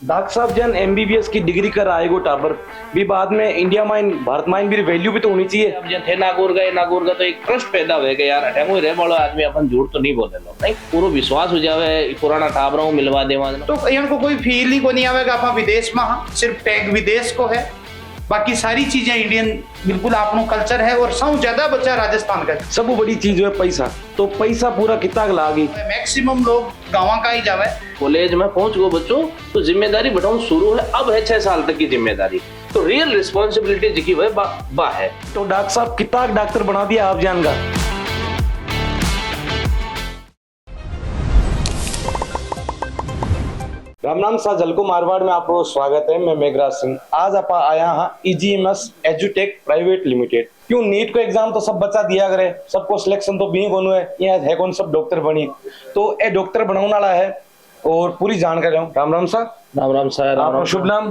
Doctor साहब जन MBBS की डिग्री कर आएगो टाबर भी बाद में इंडिया माइन भारत माइन भी वैल्यू भी तो होनी चाहिए। अब जन थे नागौर का तो एक ट्रस्ट पैदा हो गया यार अठेंगो रे वाला आदमी अपन झूठ तो नहीं बोले लो नहीं पूरा विश्वास हो जावे पुराना टाबरों मिलवा देवा तो इनको कोई फील ही को नहीं आवेगा आप विदेश में हाँ सिर्फ टैग विदेश को है बाकी सारी चीजें इंडियन बिल्कुल आपनो कल्चर है और सब ज्यादा बच्चा राजस्थान का सब बड़ी चीज है पैसा तो पैसा पूरा कितना लागी मैक्सिमम लोग गाँव का ही जावे। कॉलेज में पहुंच गो बच्चों तो जिम्मेदारी बढ़ाऊं शुरू है अब है 6 साल तक की जिम्मेदारी तो रियल रिस्पॉन्सिबिलिटी जिकी वह बा है। तो डॉक्टर साहब कितना डॉक्टर बना दिया आप जान का। राम राम सा जलको मारवाड़ में आपको स्वागत है। मैं मेघराज सिंह आज आप आया हाँ EGMS एजुटेक प्राइवेट लिमिटेड। क्यों नीट को एग्जाम तो सब बच्चा दिया करे सबको सिलेक्शन तो भी कौन है कौन सब डॉक्टर बनी तो ये डॉक्टर बनाने वाला है और पूरी जानकारी हूँ। राम राम सर। राम राम सर। आपका शुभ नाम?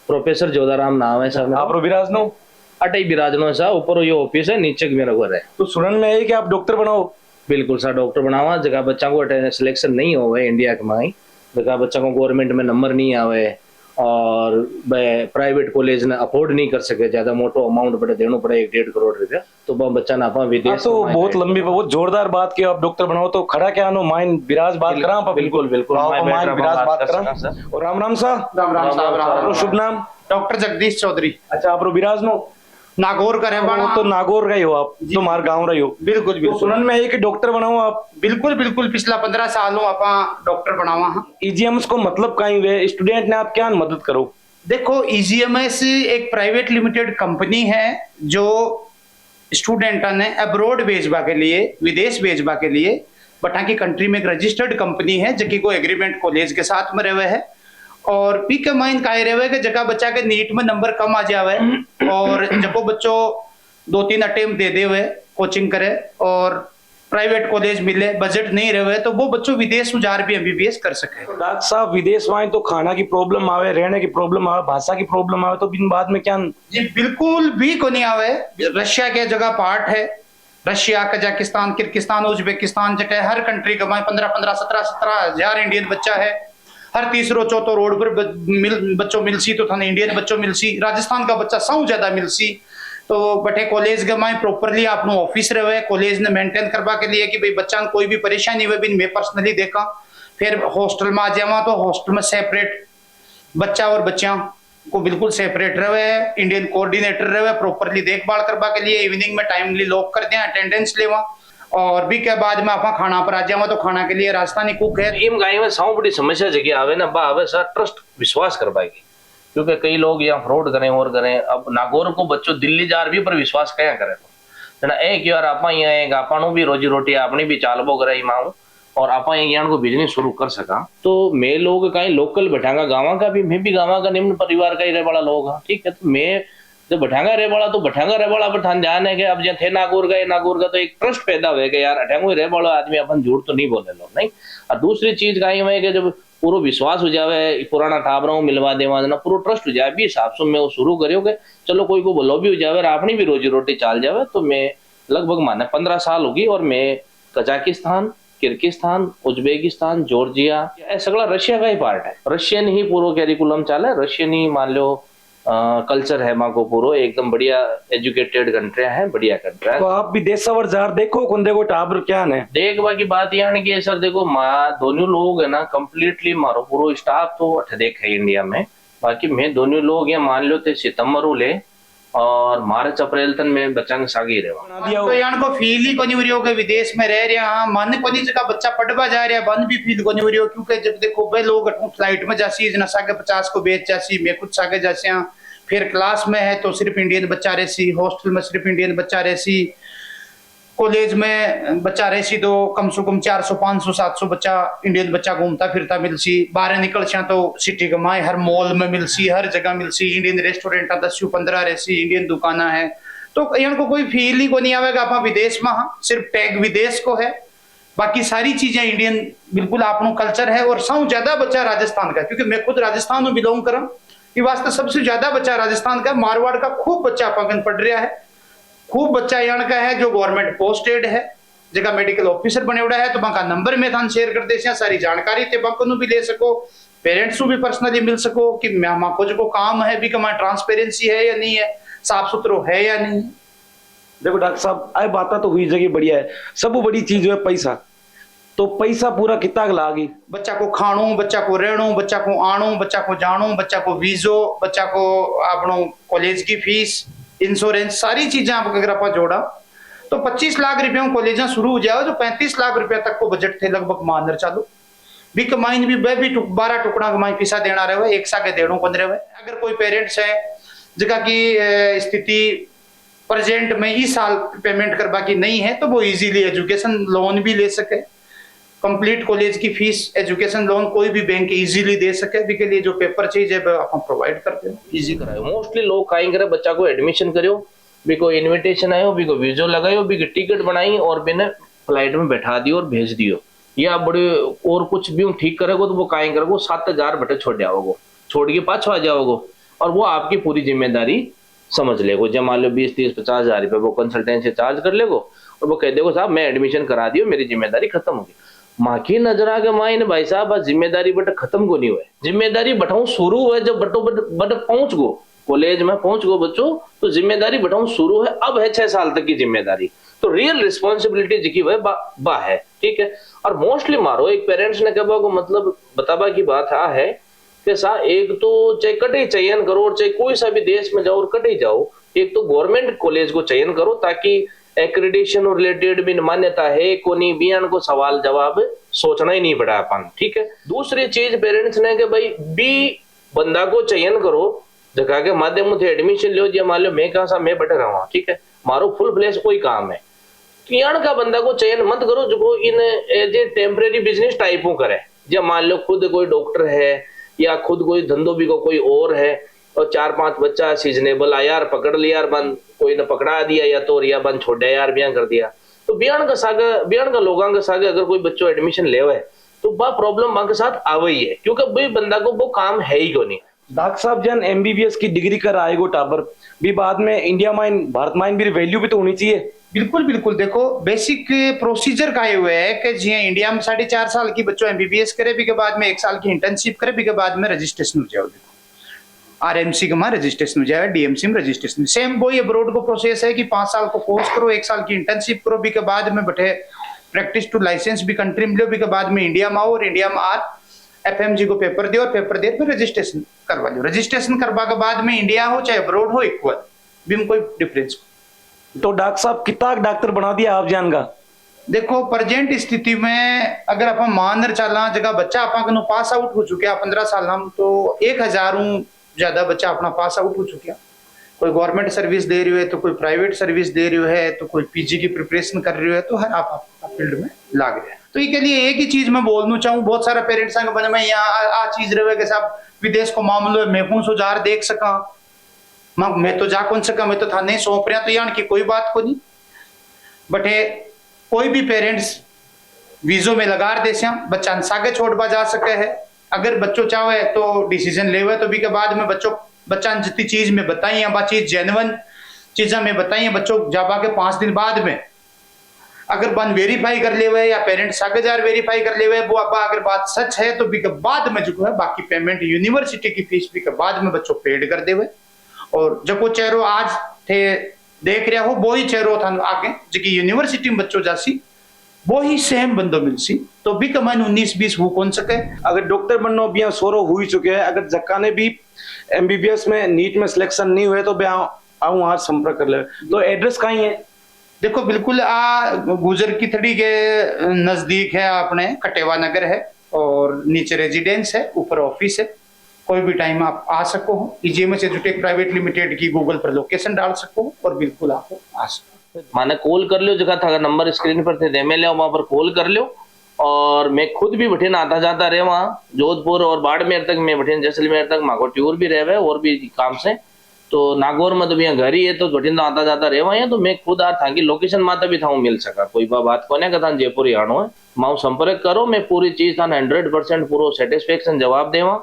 प्रोफेसर जोधाराम नाम है सर। आप विराजनो अटई बिराजनो सा ऊपर ये ऑफिस है नीचे मेरा घर है। तो सुनने में है कि आप डॉक्टर बनाओ। बिल्कुल सर डॉक्टर बनावा जगह बच्चा को सिलेक्शन नहीं हो इंडिया के माई जगह बच्चा को गवर्नमेंट में नंबर नहीं आवे और प्राइवेट कॉलेज ने अफोर्ड नहीं कर सके ज्यादा मोटो अमाउंट बड़े देना पड़े 1-1.5 करोड़ रुपया तो बच्चा ना अपना विदेश तो बहुत लंबी बहुत जोरदार बात की आप डॉक्टर बनाओ तो खड़ा क्या नो माइंड विराज बात करा। बिल्कुल बिल्कुल माइंड विराज बात करा। और राम राम सा। राम राम साहब। शुभ नाम? डॉक्टर जगदीश चौधरी। अच्छा आप विराज नो नागौर का रहवाना तो नागौर का ही हो आप तो मार गाँव रही हो। बिल्कुल बिल्कुल। तो सुनन में है कि डॉक्टर बनाओ आप। बिल्कुल बिल्कुल पिछला 15 सालों आप डॉक्टर बनावा हाँ। EGMS को मतलब कहीं वे स्टूडेंट ने आप क्या मदद करो। देखो EGMS एक प्राइवेट लिमिटेड कंपनी है जो स्टूडेंटा ने अब्रोड भेजवा के लिए विदेश भेजवा के लिए बटा की कंट्री में एक रजिस्टर्ड कंपनी है जबकि को एग्रीमेंट कॉलेज के साथ में रहे है और पी के माइन का रहे कि जगह बच्चा के नीट में नंबर कम आ जावे और जब वो बच्चों 2-3 अटेम्प्ट दे दे हुए कोचिंग करे और प्राइवेट कॉलेज मिले बजट नहीं रहे तो वो बच्चों विदेश में जार भी MBBS कर सके। डॉक्टर साहब विदेश में तो खाना की प्रॉब्लम आवे रहने की प्रॉब्लम आवे भाषा की प्रॉब्लम आवे तो बिन बाद में क्या जी बिल्कुल भी को नहीं आवे। रशिया के जगह पार्ट है रशिया कजाकिस्तान किर्गिस्तान उज्बेकिस्तान जगह हर कंट्री का 15-17 हजार इंडियन बच्चा है हर तीसरो चौथो रोड पर बच्चों मिलसी तो थाने इंडियन बच्चों मिलसी राजस्थान का बच्चा सब ज्यादा मिलसी तो बटे कॉलेज के माए प्रॉपरली आपनो ऑफिस रहे कॉलेज ने मेंटेन करवा के लिए कि भाई बच्चा कोई भी परेशानी हुए भी मैं पर्सनली देखा फिर हॉस्टल में आ जावा तो हॉस्टल में सेपरेट बच्चा और बच्चा को बिल्कुल सेपरेट रहे इंडियन कोऑर्डिनेटर रहे प्रॉपरली देखभाल करवा के लिए इवनिंग में टाइमली लॉक कर दिया अटेंडेंस लेवा और भी के बाद में आप खाना पर आ जावा तो खाना के लिए राजस्थानी कुक है। इम गाय में सब बड़ी समस्या जगह आवे ना बा आवे सर ट्रस्ट विश्वास कर पाएगी क्योंकि कई लोग यहाँ फ्रॉड करें और करें अब नागौर को बच्चों दिल्ली जा रही पर विश्वास क्या करे तो एक यार आप यहाँ भी रोजी रोटी अपनी भी चालबो करे माऊ और आप यहाँ को बिजनेस शुरू कर सका तो मैं लोग कहीं लोकल बैठांगा गाँव का भी मैं भी गाँव का निम्न परिवार का ही रहे बड़ा लोग हाँ ठीक है तो मैं जब बैठांगा रे वाला तो बैठांगा रे वाला पर थान जान है कि अब जब थे नागौर का तो एक ट्रस्ट पैदा हुए कि यार अठेंगो रे वाला आदमी अपन झूठ तो नहीं बोले लो नहीं। और दूसरी चीज कहीं है कि जब पूरा विश्वास हो जावे पुराना टाबरों मिलवा देवा देना पूरा ट्रस्ट हो जाए भी हिसाब से मैं वो शुरू करियो कि चलो कोई को बोलो भी हो जावे अपनी भी रोजी रोटी चाल जावे तो मैं लगभग माने 15 साल होगी और मैं कजाकिस्तान किर्गिस्तान उज्बेकिस्तान जॉर्जिया सगला रशिया का ही पार्ट है रशियन ही पूरा कैरिकुलम चाले रशियन ही मान लो कल्चर है माँ को पूरा एकदम बढ़िया एजुकेटेड कंट्री है बढ़िया कंट्री है। तो आप भी देश सवर जार देखो कौन देखो टाबर क्या है देख बाकी बात यहाँ की सर देखो माँ दोनों लोग है ना कम्प्लीटली मारो पूरा स्टाफ तो अठ देख है इंडिया में बाकी मैं दोनों लोग यहाँ मान लो थे सितंबर ले और मार्च अप्रैल तक में बच्चा ने सागी रहे तो यहाँ को फील ही कोनी हो रही विदेश में रह रहा मन कोनी जगह बच्चा पढ़वा जा रहा मन भी फील कोनी हो रही क्योंकि जब देखो भाई लोग फ्लाइट में जासी सागे 50 को बेच जासी मैं खुद सागे जासिया फिर क्लास में है तो सिर्फ इंडियन बच्चा रहसी हॉस्टल में सिर्फ इंडियन बच्चा रहसी कॉलेज में बच्चा रहसी तो कम से कम 400-500-700 बच्चा इंडियन बच्चा घूमता फिरता मिलसी बाहर निकल तो सिटी के माए हर मॉल में मिलसी हर जगह मिलसी इंडियन रेस्टोरेंट 10-15 रहसी इंडियन दुकाना है तो यहाँ को कोई फील ही को नहीं आवेगा आप विदेश में हाँ सिर्फ टैग विदेश को है बाकी सारी चीजें इंडियन बिल्कुल आपनो कल्चर है और सब ज्यादा बच्चा राजस्थान का क्योंकि मैं खुद राजस्थान में बिलोंग करा कि वास्ते सबसे ज्यादा बच्चा राजस्थान का मारवाड़ का खूब बच्चा अपन पढ़ रहा है खूब बच्चा यहाँ का है जो गवर्नमेंट पोस्टेड है जगह मेडिकल ऑफिसर बने उड़ा है तो वहां का नंबर में थान शेयर कर दे सारी जानकारी थे भी ले सको पेरेंट्स को भी पर्सनली मिल सको कि माको जो काम है भी कमा ट्रांसपेरेंसी है या नहीं है, साफ सुथरो है या नहीं है। देखो डॉक्टर साहब, आई बात तो हुई जगह बढ़िया है, सब बड़ी चीज है पैसा। तो पैसा पूरा कितना लागी? बच्चा को खाणो, बच्चा को रहणो, बच्चा को आणो, बच्चा को जाणो, बच्चा को वीजो, बच्चा को अपनो कॉलेज की फीस, इंश्योरेंस, सारी चीजें आप अगर आप जोड़ा तो 25 लाख रुपया कॉलेज शुरू हो जाए, जो 35 लाख रुपया तक को बजट थे लगभग मानर चालू भी कमाइन भी 12 टुकड़ा कमाई पैसा देना रहे, एक सा के देणो बंद रहे। अगर कोई पेरेंट्स है जगह की स्थिति प्रेजेंट में इस साल पेमेंट करवा की नहीं है तो वो इजीली एजुकेशन लोन भी ले सके, कंप्लीट कॉलेज की फीस एजुकेशन लोन कोई भी बैंक इजीली दे सके, भी के लिए जो पेपर चाहिए हम प्रोवाइड करते हैं, इजी करायो। मोस्टली लोग काई करे, बच्चा को एडमिशन करियो, भी को इनविटेशन आयो, भी को वीजो लगायो, भी की टिकट बनाई और बिना फ्लाइट में बैठा दियो और भेज दियो, या बड़े और कुछ भी ठीक करेगो तो वो काई करेगो 7,000 बटे छोड़ जाओगो, छोड़ के पाछो आ जाओगो और वो आपकी पूरी जिम्मेदारी समझ लेगो। जब मान लो 20, 30, 50,000 रुपये वो कंसल्टेंसी चार्ज कर लेगो और वो कह देगो साहब मैं एडमिशन करा दियो, मेरी जिम्मेदारी खत्म होगी। माँ की नजर आगे माइन भाई साहब जिम्मेदारी बट खत्म को नहीं हुए, जिम्मेदारी बटाऊ शुरू हुए जब बटो बट पहुंच गो कॉलेज में पहुंच गो बच्चों, तो जिम्मेदारी बटाऊ शुरू है, अब है 6 साल तक की जिम्मेदारी, तो रियल रिस्पॉन्सिबिलिटी जिकी वह बा है, ठीक है। और मोस्टली मारो एक पेरेंट्स ने कहा को मतलब बताबा की बात है कि सा एक तो चाहे कटे चयन करो और चाहे कोई सा भी देश में जाओ और कटे जाओ, एक तो गवर्नमेंट कॉलेज को चयन करो ताकि एक्रेडिटेशन और रिलेटेड भी मान्यता है कोनी बियान को सवाल जवाब सोचना ही नहीं पड़ा अपन, ठीक है। दूसरी चीज पेरेंट्स ने कि भाई बी बंदा को चयन करो जगह के माध्यम से एडमिशन लो, जो मान लो मैं कहा सा मैं बैठे रहा, ठीक है, मारो फुल फ्लेश कोई काम है तो यहाँ का बंदा को चयन मत करो जो इन एज ए टेम्परेरी बिजनेस टाइपों करे। जब मान लो खुद कोई डॉक्टर है या खुद कोई धंधो भी को कोई और है और 4-5 बच्चा सीजनेबल आ यार पकड़ लिया यार बंद कोई ने पकड़ा दिया या तो रिया बंद छोड़ दिया यार ब्याह कर दिया, तो ब्याह का लोगों के सागे अगर कोई बच्चों एडमिशन ले तो वह प्रॉब्लम वहां के साथ आवे ही है, क्योंकि भाई बंदा को वो काम है ही को नहीं। डॉक्टर साहब जन MBBS की डिग्री कर आएगो टाबर भी बाद में इंडिया माइन भारत माइन भी वैल्यू भी तो होनी चाहिए। बिल्कुल बिल्कुल, देखो बेसिक प्रोसीजर का हुए है कि जी इंडिया में 4.5 साल की बच्चों MBBS करे भी के बाद में 1 साल की इंटर्नशिप करे भी के बाद में रजिस्ट्रेशन हो जाओ, देखो RMC का में रजिस्ट्रेशन हो जाएगा, DMC में रजिस्ट्रेशन सेम वही अब्रोड को प्रोसेस है कि 5 साल को कोर्स करो, 1 साल की इंटर्नशिप करो भी के बाद में बैठे प्रैक्टिस टू लाइसेंस भी कंट्री में लो भी के बाद में इंडिया में आओ और इंडिया में FMG को पेपर दे और पेपर दे फिर रजिस्ट्रेशन करवा लो। रजिस्ट्रेशन करवा के बाद में इंडिया हो चाहे अब्रोड हो इक्वल भी में कोई डिफरेंस। तो डॉक्टर साहब कितना डॉक्टर बना दिया आप जान का? देखो प्रेजेंट स्थिति में अगर आप मान चला जगह बच्चा आप पास आउट हो चुके 15 साल हम तो 1000 ज्यादा बच्चा अपना पास आउट हो चुके, कोई गवर्नमेंट सर्विस दे रही है तो कोई प्राइवेट सर्विस दे रही है तो कोई PG की प्रिपरेशन कर रही है, तो हर आप फील्ड में लाग रहे हैं। तो ये लिए एक ही चीज मैं बोलना चाहूँ, बहुत सारा पेरेंट्स बने मैं यहाँ चीज रहे कि साहब विदेश को मामलो मैं कौन सो जार देख सका, मैं तो जा कौन सका, मैं तो था नहीं सौंप रहा, तो यहाँ की कोई बात को नहीं। बट कोई भी पेरेंट्स वीजो में लगा दे बच्चा सागे छोड़वा जा सके है, अगर बच्चों चाहे तो डिसीजन ले तो भी के बाद में बच्चा जितनी चीज में बताई है चीज जेन्युइन चीजें में बताई है, बच्चों जाबा के 5 दिन बाद में अगर बन वेरीफाई कर ले या पेरेंट्स आगे जार वेरीफाई कर ले वो अगर बात सच है तो भी के बाद में जो है बाकी पेमेंट यूनिवर्सिटी की फीस भी के बाद में बच्चों पेड कर दे, और जब वो चेहरो आज थे देख रहा हो वो ही चेहरो था आगे जी यूनिवर्सिटी में बच्चों जासी वो ही सेम बंदो मिलसी, तो भी कमान 19-20 हो कौन सके। अगर डॉक्टर बनना भी सोरो हुई चुके हैं, अगर जक्का ने भी MBBS में नीट में सिलेक्शन नहीं हुए तो आऊँ आज संपर्क कर ले, तो एड्रेस कहाँ है? देखो बिल्कुल गुजर की थड़ी के नजदीक है, अपने कटेवा नगर है और नीचे रेजिडेंस है, ऊपर ऑफिस है, कोई भी टाइम आप आ सको हो। EGMS एजुटेक प्राइवेट लिमिटेड की गूगल पर लोकेशन डाल सको और बिल्कुल आप आ सको। माने कॉल कर लो, जगह था नंबर स्क्रीन पर थे दे में लिया वहां पर कॉल कर लो, और मैं खुद भी बठिन आता जाता रहे वहाँ जोधपुर और बाड़मेर तक, मैं बठिन जैसलमेर तक माको टूर भी रहे और भी काम से, तो नागौर में तो भैया घर ही है तो बठिन तो आता जाता रहे वहाँ, तो मैं खुद आ था कि लोकेशन माता भी था मिल सका, कोई बात को नहीं था जयपुर ही आनो है, माँ संपर्क करो, मैं पूरी चीज था 100% पूरा सेटिस्फेक्शन जवाब देवा,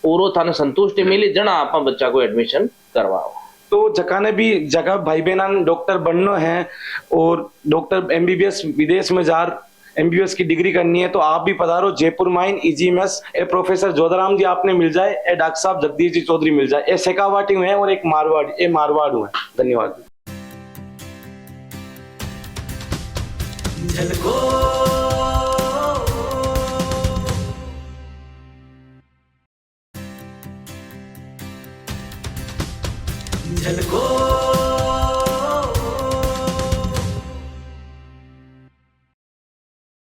पूरा था संतुष्टि मिली जना आप बच्चा को एडमिशन करवाओ। तो जका ने भी जगह भाई बहन डॉक्टर बनना है और डॉक्टर MBBS विदेश में जार MBBS की डिग्री करनी है तो आप भी पधारो जयपुर माइन EGMS। ए प्रोफेसर जोधाराम जी आपने मिल जाए, ए डॉक्टर साहब जगदीश जी चौधरी मिल जाए, ए शेखावाटी हुए हैं और एक मारवाड़ हुए। धन्यवाद। झलको